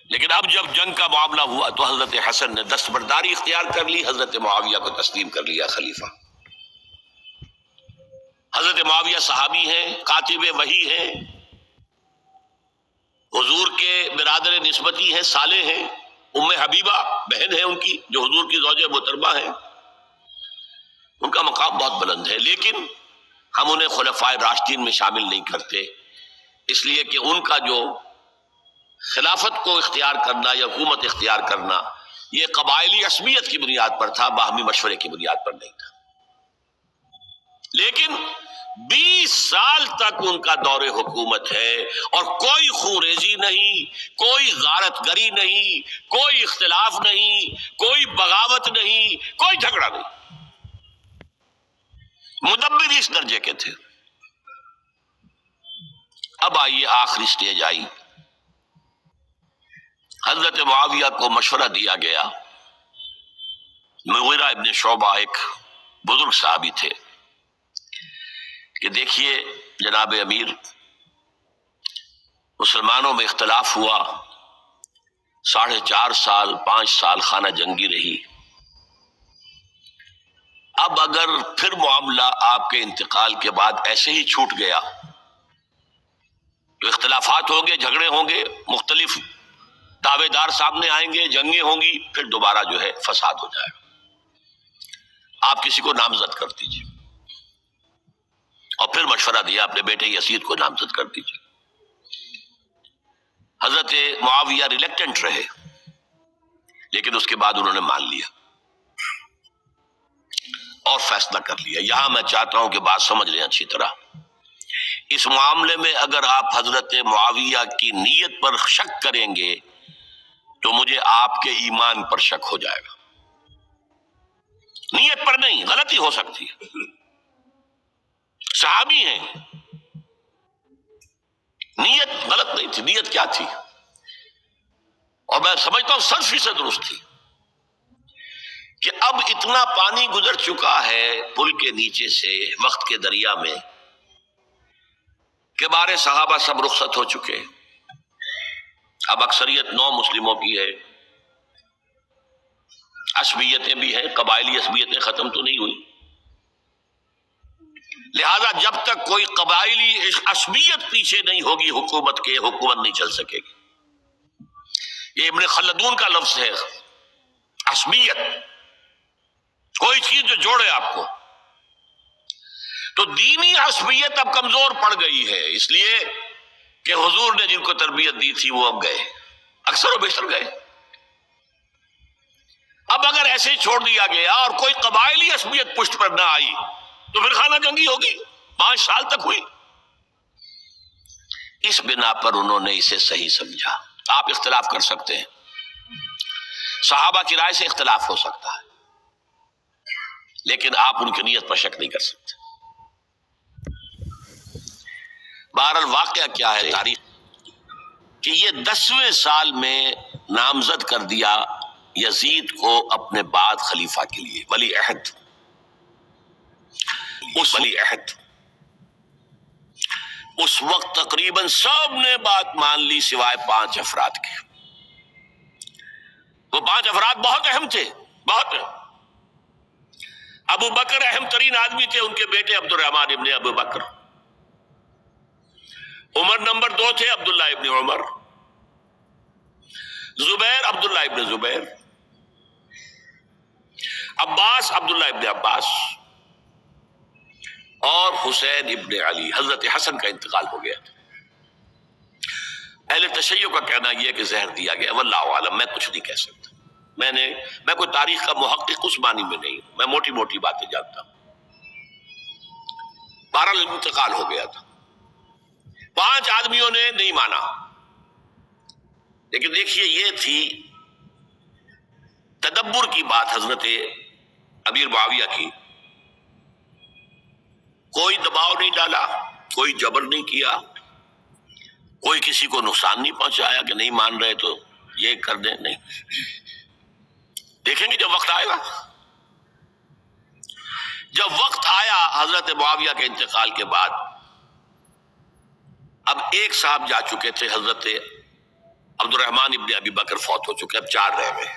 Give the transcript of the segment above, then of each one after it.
لیکن اب جب جنگ کا معاملہ ہوا تو حضرت حسن نے دستبرداری اختیار کر لی، حضرت معاویہ کو تسلیم کر لیا خلیفہ۔ حضرت معاویہ صحابی ہیں، کاتب وحی ہیں، حضور کے برادر نسبتی ہیں، صالح ہیں، ام حبیبہ بہن ہے ان کی جو حضور کی زوجہ محترمہ ہیں، ان کا مقام بہت بلند ہے، لیکن ہم انہیں خلفائے راشدین میں شامل نہیں کرتے، اس لیے کہ ان کا جو خلافت کو اختیار کرنا یا حکومت اختیار کرنا یہ قبائلی عصبیت کی بنیاد پر تھا، باہمی مشورے کی بنیاد پر نہیں تھا۔ لیکن 20 سال تک ان کا دور حکومت ہے اور کوئی خونریزی نہیں، کوئی غارت گری نہیں، کوئی اختلاف نہیں، کوئی بغاوت نہیں، کوئی جھگڑا نہیں۔ مدبر اس درجے کے تھے۔ اب آئیے آخری سٹیج آئی، حضرت معاویہ کو مشورہ دیا گیا۔ مغیرہ ابن شعبہ ایک بزرگ صحابی تھے کہ دیکھیے جناب امیر، مسلمانوں میں اختلاف ہوا، 4.5 سال 5 سال خانہ جنگی رہی، اب اگر پھر معاملہ آپ کے انتقال کے بعد ایسے ہی چھوٹ گیا تو اختلافات ہوں گے، جھگڑے ہوں گے، مختلف دعوے دار سامنے آئیں گے، جنگیں ہوں گی، پھر دوبارہ جو ہے فساد ہو جائے گا، آپ کسی کو نامزد کر دیجیے۔ اور پھر مشورہ دیا اپنے بیٹے یزید کو نامزد کر دیجیے۔ حضرت معاویہ ریلیکٹنٹ رہے، لیکن اس کے بعد انہوں نے مان لیا اور فیصلہ کر لیا۔ یہاں میں چاہتا ہوں کہ بات سمجھ لیں اچھی طرح، اس معاملے میں اگر آپ حضرت معاویہ کی نیت پر شک کریں گے تو مجھے آپ کے ایمان پر شک ہو جائے گا۔ نیت پر نہیں، غلطی ہو سکتی ہے، صحابی ہیں، نیت غلط نہیں تھی، نیت کیا تھی؟ اور میں سمجھتا ہوں 100% درست تھی کہ اب اتنا پانی گزر چکا ہے پل کے نیچے سے وقت کے دریا میں کہ بارے صحابہ سب رخصت ہو چکے، اب اکثریت 9 مسلموں کی ہے، عصبیتیں بھی ہیں، قبائلی عصبیتیں ختم تو نہیں ہوئی، لہذا جب تک کوئی قبائلی عصبیت پیچھے نہیں ہوگی حکومت کے، حکومت نہیں چل سکے گی۔ یہ ابن خلدون کا لفظ ہے، عصبیت، کوئی چیز جو جوڑے آپ کو۔ تو دینی عصبیت اب کمزور پڑ گئی ہے، اس لیے کہ حضور نے جن کو تربیت دی تھی وہ اب گئے، اکثر و بیشتر گئے۔ اب اگر ایسے ہی چھوڑ دیا گیا اور کوئی قبائلی عصبیت پشت پر نہ آئی تو پھر خانہ جنگی ہوگی، 5 سال تک ہوئی۔ اس بنا پر انہوں نے اسے صحیح سمجھا۔ آپ اختلاف کر سکتے ہیں، صحابہ کی رائے سے اختلاف ہو سکتا ہے، لیکن آپ ان کی نیت پر شک نہیں کر سکتے۔ بہرحال واقعہ کیا ہے تاریخ کہ یہ 10ویں سال میں نامزد کر دیا یزید کو اپنے بعد خلیفہ کے لیے، ولی عہد۔ اس وقت تقریباً سب نے بات مان لی سوائے 5 افراد کے۔ وہ 5 افراد بہت اہم تھے، بہت۔ ابو بکر اہم ترین آدمی تھے، ان کے بیٹے عبد الرحمن ابن ابو بکر۔ عمر نمبر 2 تھے، عبداللہ ابن عمر۔ زبیر عبداللہ ابن زبیر۔ عباس عبداللہ ابن عباس، اور حسین ابن علی۔ حضرت حسن کا انتقال ہو گیا تھا۔ اہل تشیع کا کہنا یہ کہ زہر دیا گیا، واللہ عالم، میں کچھ نہیں کہہ سکتا، میں کوئی تاریخ کا محقق اس معنی میں نہیں ہوں، میں موٹی موٹی باتیں جانتا ہوں۔ بہرحال انتقال ہو گیا تھا، 5 آدمیوں نے نہیں مانا، لیکن دیکھیے یہ تھی تدبر کی بات حضرت امیر معاویہ کی۔ کوئی دباؤ نہیں ڈالا، کوئی جبر نہیں کیا، کوئی کسی کو نقصان نہیں پہنچایا کہ نہیں مان رہے تو یہ کر دیں، نہیں۔ دیکھیں گے جب وقت آئے گا۔ جب وقت آیا حضرت معاویہ کے انتقال کے بعد، اب ایک صاحب جا چکے تھے حضرت عبد الرحمن ابن ابی بکر فوت ہو چکے، اب 4 رہ گئے،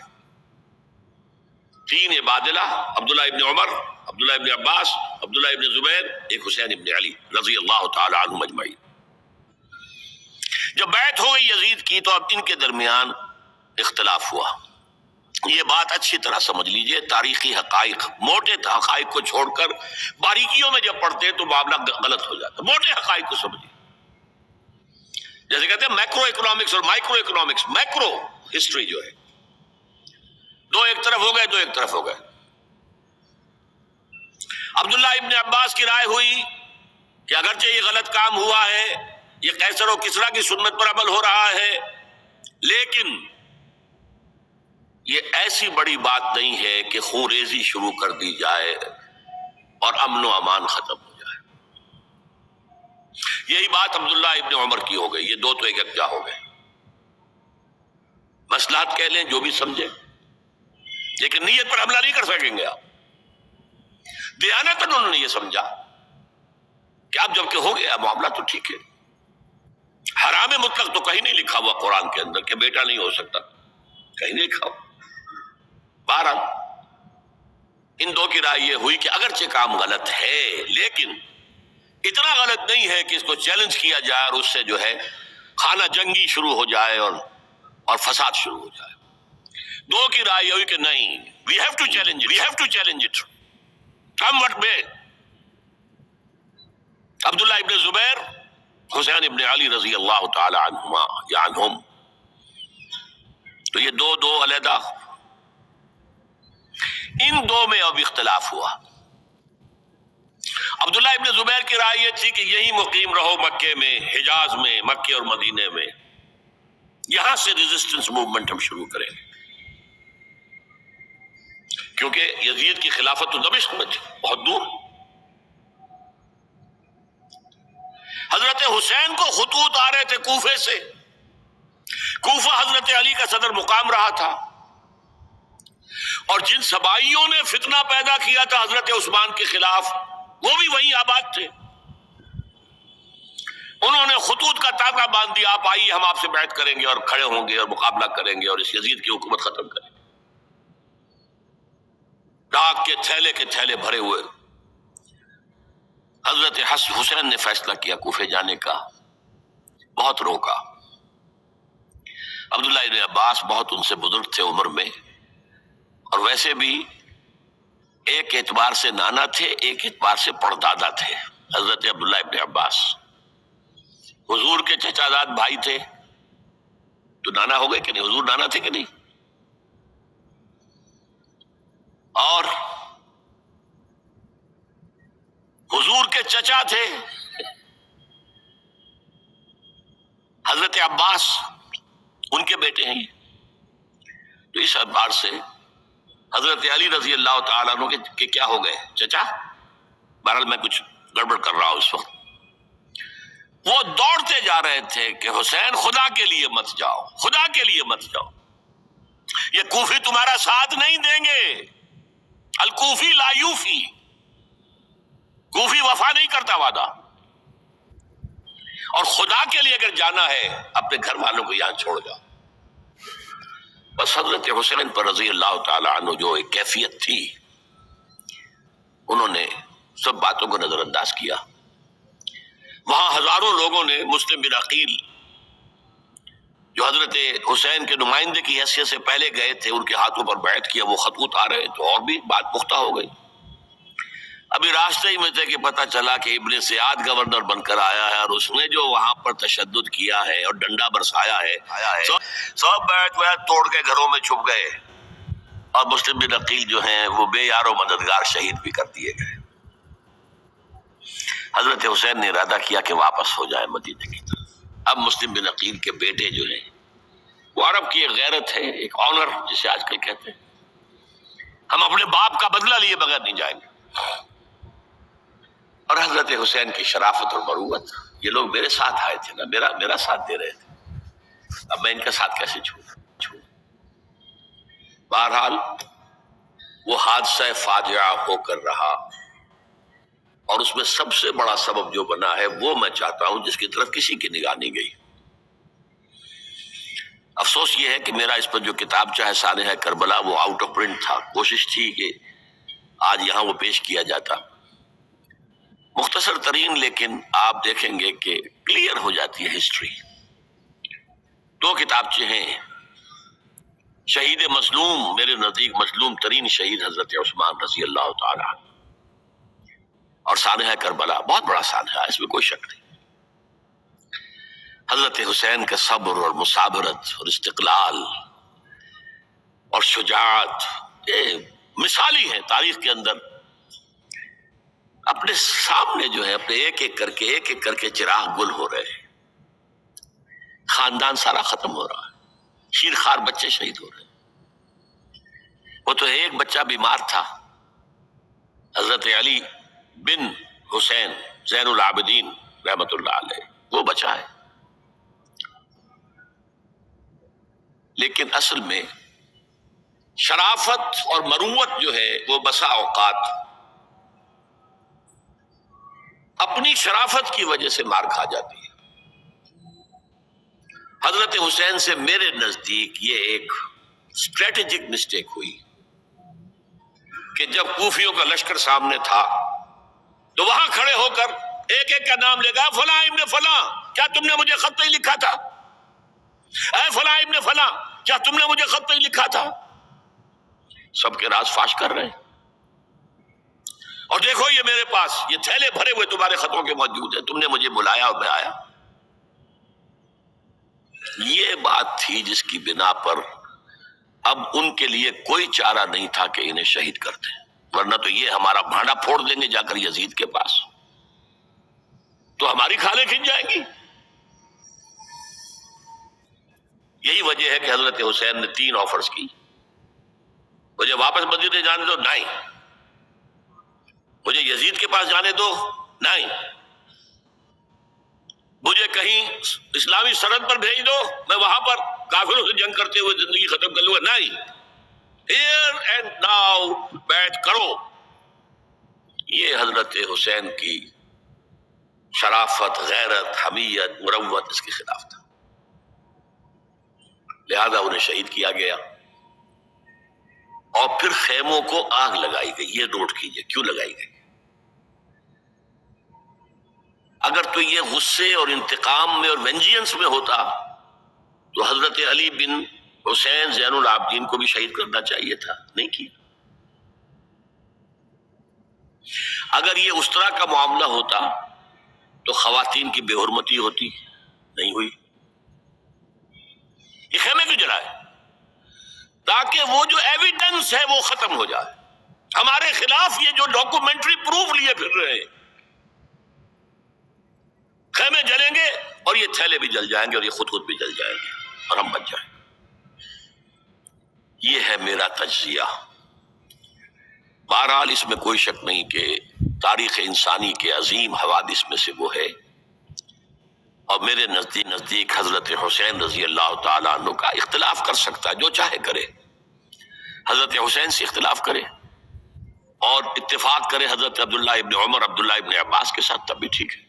3 عبادلہ، عبداللہ ابن عمر، عبداللہ ابن عباس، عبداللہ ابن زبیر، ایک حسین ابن علی رضی اللہ تعالی عنہم اجمعین۔ جب بیعت ہو گئی یزید کی تو اب ان کے درمیان اختلاف ہوا۔ یہ بات اچھی طرح سمجھ لیجئے، تاریخی حقائق، موٹے حقائق کو چھوڑ کر باریکیوں میں جب پڑھتے ہیں تو معاملہ غلط ہو جاتا ہے۔ موٹے حقائق کو سمجھیے، جیسے کہتے ہیں میکرو اکنامکس اور مائکرو اکنامکس۔ میکرو ہسٹری جو ہے، 2 ایک طرف ہو گئے، 2 ایک طرف ہو گئے۔ عبداللہ ابن عباس کی رائے ہوئی کہ اگرچہ یہ غلط کام ہوا ہے، یہ قیصر و کسریٰ کی سنت پر عمل ہو رہا ہے، لیکن یہ ایسی بڑی بات نہیں ہے کہ خون ریزی شروع کر دی جائے اور امن و امان ختم ہو جائے۔ یہی بات عبداللہ ابن عمر کی ہو گئی، یہ 2 تو ایک یکجا ہو گئے۔ مصلحت کہہ لیں جو بھی سمجھے، لیکن نیت پر حملہ نہیں کر سکیں گے آپ۔ دیانتاً انہوں نے یہ سمجھا کہ اب جب کہ ہو گیا معاملہ تو ٹھیک ہے، حرام مطلق تو کہیں نہیں لکھا ہوا قرآن کے اندر کہ بیٹا نہیں ہو سکتا، کہیں نہیں لکھا ہوا۔ بہرحال ان 2 کی رائے یہ ہوئی کہ اگرچہ کام غلط ہے لیکن اتنا غلط نہیں ہے کہ اس کو چیلنج کیا جائے اور اس سے جو ہے خانہ جنگی شروع ہو جائے اور فساد شروع ہو جائے۔ 2 کی رائے یہ ہوئی کہ نہیں، we have to challenge it come what may۔ عبداللہ ابن زبیر، حسین ابن علی رضی اللہ تعالی عنہما یا عنہم، تو یہ 2 علیحدہ۔ ان 2 میں اب اختلاف ہوا۔ عبداللہ ابن زبیر کی رائے یہ تھی کہ یہی مقیم رہو مکے میں، حجاز میں، مکے اور مدینے میں، یہاں سے ریزسٹنس موومنٹ ہم شروع کریں گے، کیونکہ یزید کی خلافت تو دمشق میں تھی، بہت دور۔ حضرت حسین کو خطوط آ رہے تھے کوفے سے، کوفہ حضرت علی کا صدر مقام رہا تھا، اور جن سبائیوں نے فتنہ پیدا کیا تھا حضرت عثمان کے خلاف وہ بھی وہیں آباد تھے۔ انہوں نے خطوط کا تاغہ باندھ دیا، آپ آئیے ہم آپ سے بیعت کریں گے اور کھڑے ہوں گے اور مقابلہ کریں گے اور اس یزید کی حکومت ختم کریں گے۔ ڈاک کے تھیلے بھرے ہوئے حضرت حسین نے فیصلہ کیا کوفے جانے کا، بہت روکا۔ عبداللہ ابن عباس بہت ان سے بزرگ تھے عمر میں، اور ویسے بھی ایک اعتبار سے نانا تھے، ایک اعتبار سے پردادا تھے حضرت عبداللہ ابن عباس۔ حضور کے چچا زاد بھائی تھے تو نانا ہو گئے کہ نہیں، حضور نانا تھے کہ نہیں، اور حضور کے چچا تھے حضرت عباس، ان کے بیٹے ہیں یہ، تو اس اعتبار سے حضرت علی رضی اللہ تعالیٰ عنہ کے کیا ہو گئے چچا۔ بہرحال میں کچھ گڑبڑ کر رہا ہوں اس وقت۔ وہ دوڑتے جا رہے تھے کہ حسین خدا کے لیے مت جاؤ، خدا کے لیے مت جاؤ، یہ کوفی تمہارا ساتھ نہیں دیں گے، الکوفی لا یوفی، کوفی وفا نہیں کرتا وعدہ، اور خدا کے لیے اگر جانا ہے اپنے گھر والوں کو یہاں چھوڑ جاؤ۔ بس حضرت حسین پر رضی اللہ تعالی عنہ جو ایک کیفیت تھی، انہوں نے سب باتوں کو نظر انداز کیا۔ وہاں ہزاروں لوگوں نے مسلم بن عقیل جو حضرت حسین کے نمائندے کی حیثیت سے پہلے گئے تھے، ان کے ہاتھوں پر بیعت کیا، وہ خطوط آ رہے تو اور بھی بات پختہ ہو گئی۔ ابھی راستے ہی میں تھے کہ پتہ چلا کہ ابن سیاد گورنر بن کر آیا ہے، اور اس نے جو وہاں پر تشدد کیا ہے اور ڈنڈا برسایا ہے، سب بیعت توڑ کے گھروں میں چھپ گئے، اور مسلم بن عقیل جو ہیں وہ بے یار و مددگار شہید بھی کر دیے گئے۔ حضرت حسین نے ارادہ کیا کہ واپس ہو جائے مدینے کی طرف۔ اب مسلم بن عقیل کے بیٹے جو ہیں، وہ عرب کی ایک غیرت ہے، ایک آنر جسے آج کل کہتے ہیں، ہم اپنے باپ کا بدلہ لیے بغیر نہیں جائیں گے، اور حضرت حسین کی شرافت اور مروت، یہ لوگ میرے ساتھ آئے تھے نا، میرا ساتھ دے رہے تھے، اب میں ان کا ساتھ کیسے چھوڑوں۔ بہرحال وہ حادثہ فاجعہ ہو کر رہا، اور اس میں سب سے بڑا سبب جو بنا ہے وہ میں چاہتا ہوں جس کی طرف کسی کی نگاہ نہیں گئی۔ افسوس یہ ہے کہ میرا اس پر جو کتاب چاہے سانحہ کربلا وہ آؤٹ آف پرنٹ تھا. کوشش تھی کہ آج یہاں وہ پیش کیا جاتا. مختصر ترین، لیکن آپ دیکھیں گے کہ کلیئر ہو جاتی ہے ہسٹری. 2 کتابچے ہیں. شہید مظلوم، میرے نزدیک مظلوم ترین شہید حضرت عثمان رضی اللہ تعالی عنہ، اور سانحہ کربلا، بہت بڑا سانحہ، اس میں کوئی شک نہیں. حضرت حسین کا صبر اور مثابرت اور استقلال اور شجاعت، یہ مثالی ہیں تاریخ کے اندر. اپنے سامنے جو ہے اپنے ایک ایک کر کے چراغ گل ہو رہے ہیں. خاندان سارا ختم ہو رہا ہے، شیرخوار بچے شہید ہو رہے ہیں. وہ تو ایک بچہ بیمار تھا، حضرت علی بن حسین زین العابدین رحمت اللہ علیہ، وہ بچا ہے. لیکن اصل میں شرافت اور مروت جو ہے وہ بسا اوقات اپنی شرافت کی وجہ سے مار کھا جاتی ہے. حضرت حسین سے میرے نزدیک یہ ایک اسٹریٹجک مسٹیک ہوئی کہ جب کوفیوں کا لشکر سامنے تھا تو وہاں کھڑے ہو کر ایک ایک کا نام لے گا، فلاں ابن فلاں، کیا تم نے مجھے خط نہیں لکھا تھا؟ اے فلاں ابن فلاں، کیا تم نے مجھے خط نہیں لکھا تھا؟ سب کے راز فاش کر رہے ہیں. اور دیکھو یہ میرے پاس یہ تھیلے بھرے ہوئے تمہارے خطوں کے موجود ہیں، تم نے مجھے بلایا اور میں آیا. یہ بات تھی جس کی بنا پر اب ان کے لیے کوئی چارہ نہیں تھا کہ انہیں شہید کر دیں، ورنہ تو یہ ہمارا بھانڈا پھوڑ دیں گے جا کر یزید کے پاس، تو ہماری کھالیں کھن جائیں گی. یہی وجہ ہے کہ حضرت حسین نے 3 آفرز کی. مجھے واپس مدینے جانے دو، نہیں. مجھے یزید کے پاس جانے دو، نہیں. مجھے کہیں اسلامی سرحد پر بھیج دو، میں وہاں پر کافروں سے جنگ کرتے ہوئے زندگی ختم کر لوں گا، نہیں. ہیئر اینڈ ناؤ بیٹھ کرو. یہ حضرت حسین کی شرافت، غیرت، حمیت، مروت اس کے خلاف تھا. لہذا انہیں شہید کیا گیا اور پھر خیموں کو آگ لگائی گئی. یہ نوٹ کیجئے کیوں لگائی گئی. اگر تو یہ غصے اور انتقام میں اور وینجینس میں ہوتا تو حضرت علی بن حسین زین العابدین کو بھی شہید کرنا چاہیے تھا، نہیں کیا. اگر یہ اس طرح کا معاملہ ہوتا تو خواتین کی بے حرمتی ہوتی، نہیں ہوئی. یہ خیمے کیوں جلائے؟ تاکہ وہ جو ایویڈنس ہے وہ ختم ہو جائے. ہمارے خلاف یہ جو ڈاکومنٹری پروف لیے پھر رہے ہیں، خیمے جلیں گے اور یہ تھیلے بھی جل جائیں گے اور یہ خود بھی جل جائیں گے اور ہم بچ جائیں گے. یہ ہے میرا تجزیہ. بہرحال اس میں کوئی شک نہیں کہ تاریخ انسانی کے عظیم حوادث میں سے وہ ہے، اور میرے نزدیک حضرت حسین رضی اللہ تعالیٰ عنہ کا اختلاف کر سکتا ہے، جو چاہے کرے. حضرت حسین سے اختلاف کرے اور اتفاق کرے حضرت عبداللہ ابن عمر، عبداللہ ابن عباس کے ساتھ، تب بھی ٹھیک ہے.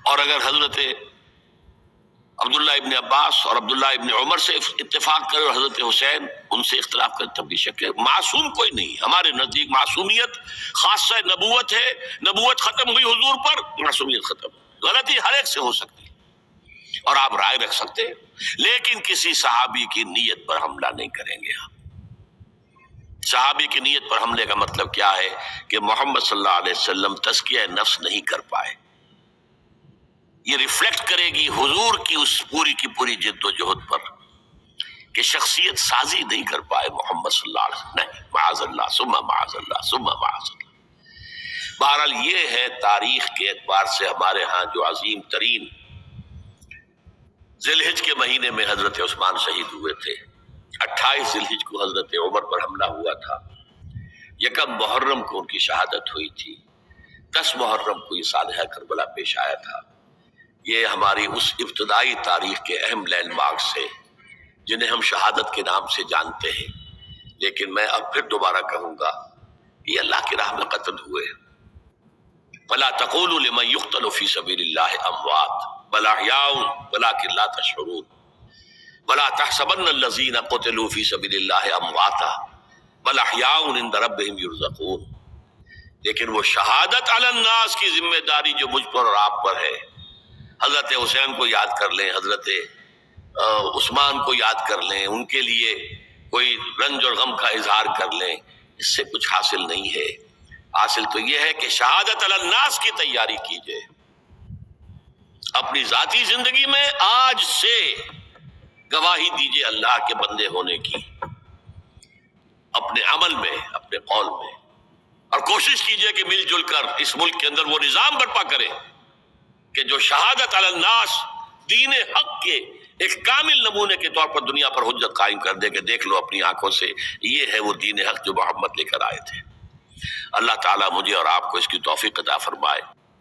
اور اگر حضرت عبداللہ ابن عباس اور عبداللہ ابن عمر سے اتفاق کرے اور حضرت حسین ان سے اختلاف کرے، تب بھی شک ہے. معصوم کوئی نہیں. ہمارے نزدیک معصومیت خاصہ نبوت ہے. نبوت ختم ہوئی حضور پر، معصومیت ختم. غلطی ہر ایک سے ہو سکتی اور آپ رائے رکھ سکتے ہیں، لیکن کسی صحابی کی نیت پر حملہ نہیں کریں گے. صحابی کی نیت پر حملے کا مطلب کیا ہے کہ محمد صلی اللہ علیہ وسلم تزکیہ نفس نہیں کر پائے. یہ ریفلیکٹ کرے گی حضور کی اس پوری جد و جہد پر کہ شخصیت سازی نہیں کر پائے محمد صلی اللہ علیہ وسلم. نہیں، معاذ اللہ ثم معاذ اللہ ثم معاذ اللہ. بہرحال یہ ہے تاریخ کے اعتبار سے ہمارے ہاں جو عظیم ترین ذی الحج کے مہینے میں حضرت عثمان شہید ہوئے تھے. 28 ذی الحج کو حضرت عمر پر حملہ ہوا تھا. 1 محرم کو ان کی شہادت ہوئی تھی. 10 محرم کو یہ سانحہ کربلا پیش آیا تھا. یہ ہماری اس ابتدائی تاریخ کے اہم لینڈ مارک سے جنہیں ہم شہادت کے نام سے جانتے ہیں. لیکن میں اب پھر دوبارہ کہوں گا، یہ اللہ کی راہ میں قتل ہوئے. فلا تقولوا لمن يقتل في سبيل الله اموات بل احياء ولكن لا تشعرون. ولا تحسبن الذین قتلوا فی سبیل اللہ امواتا بل احیاء عند ربہم یرزقون. لیکن وہ شہادت علی الناس کی ذمہ داری جو مجھ پر اور آپ پر ہے، حضرت حسین کو یاد کر لیں، حضرت عثمان کو یاد کر لیں، ان کے لیے کوئی رنج اور غم کا اظہار کر لیں، اس سے کچھ حاصل نہیں ہے. حاصل تو یہ ہے کہ شہادت علی الناس کی تیاری کیجئے. اپنی ذاتی زندگی میں آج سے گواہی دیجئے اللہ کے بندے ہونے کی، اپنے عمل میں، اپنے قول میں، اور کوشش کیجئے کہ مل جل کر اس ملک کے اندر وہ نظام برپا کریں کہ جو شہادت علی الناس، دین حق کے ایک کامل نمونے کے طور پر دنیا پر حجت قائم کر دے کہ دیکھ لو اپنی آنکھوں سے، یہ ہے وہ دین حق جو محمد لے کر آئے تھے. اللہ تعالیٰ مجھے اور آپ کو اس کی توفیق عطا فرمائے.